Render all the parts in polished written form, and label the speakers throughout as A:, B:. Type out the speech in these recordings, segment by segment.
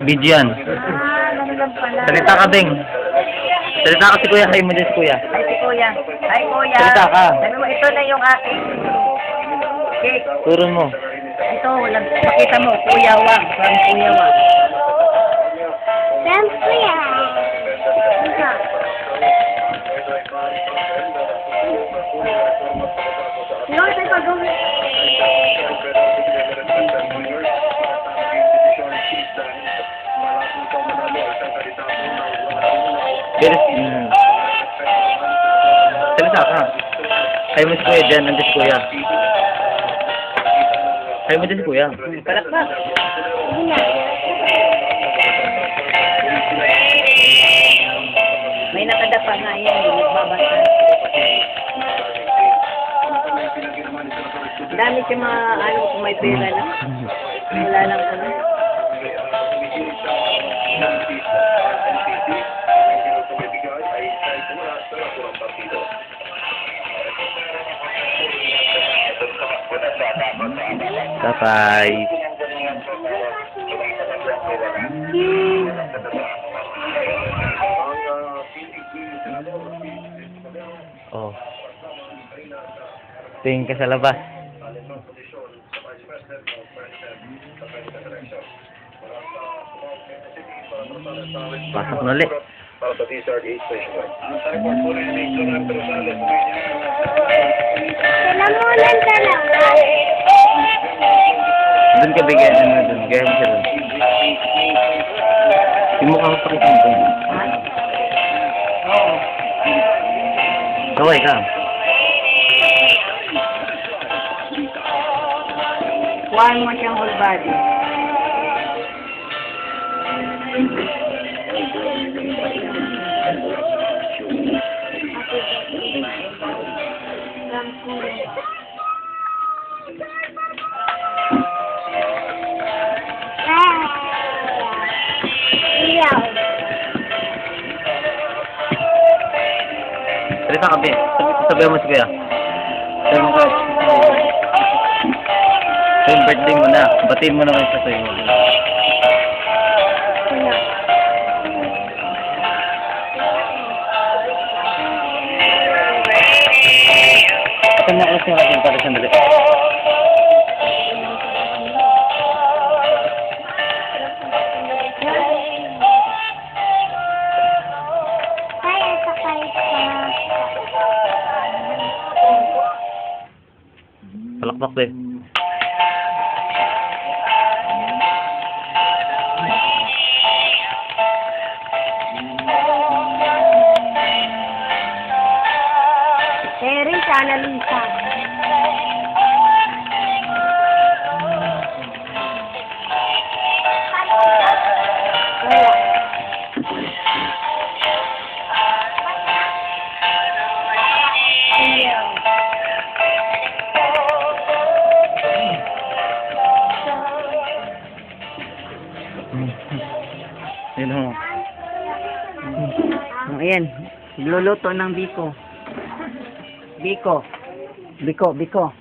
A: Bidyan.
B: Ganun lang pala.
A: Salita ka, Beng. Salita ka si Kuya. Hi mo din si Kuya.
B: Ay, si Kuya. Hi, Kuya.
A: Salita ka.
B: Sabi mo, ito na yung aking cake.
A: Turo mo.
B: Ito, pakita mo, Kuya Wang. From Kuya Wang.
C: From Kuya.
B: Sino ito yung pag-uwi?
A: Salita ka. Hi mo si Kuya dyan. Nandito si Kuya. Hi mo din si Kuya.
B: Palakpak.
C: Sige na.
B: May nakadapa nga yan, nagbabasa. Dami siya mga, kung may pera na. Wala lang ano.
A: Bye-bye. Oh. Tingin ka sa labas. Pasok na ulit.
C: Salamulan ka lang.
A: Doon ka bigyan ano doon. Gaya mo siya doon. Yung mukha mo pakita mo doon.
B: Oo.
A: Kaway ka.
B: Kuhaan mo siyang whole body.
C: From Kuya.
A: Salita ka, Ben. Sabihan mo si Kuya. Sabihan mo Kuya. So, yung birthday mo na. Batiin mo naman siya sa'yo. Ito na ulit yung ating para sandali.
C: Kaya sakay pa.
A: Palakpak din.
C: Terry, sana Lisa. Wala.
A: Yun ho.
B: Ayan, luluto ng biko. Biko. Biko, biko.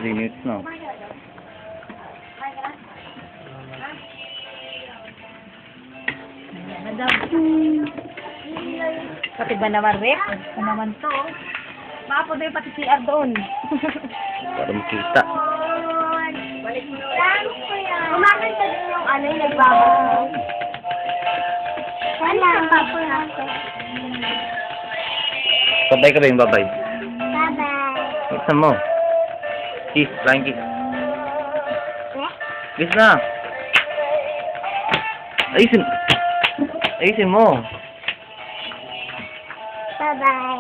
A: 3 minutes na.
B: Madam. Pati ba naman, Rick? Ano naman to? Mapo doon pati CR doon.
A: Para makita.
C: Kumakan ka din yung ano yung nagbabago. Wala.
A: Babay ka ba yung babay?
C: Bye-bye.
A: Buksan mo. Kiss. Flying kiss. Kiss na. Ayusin. Ayusin mo.
C: Bye-bye.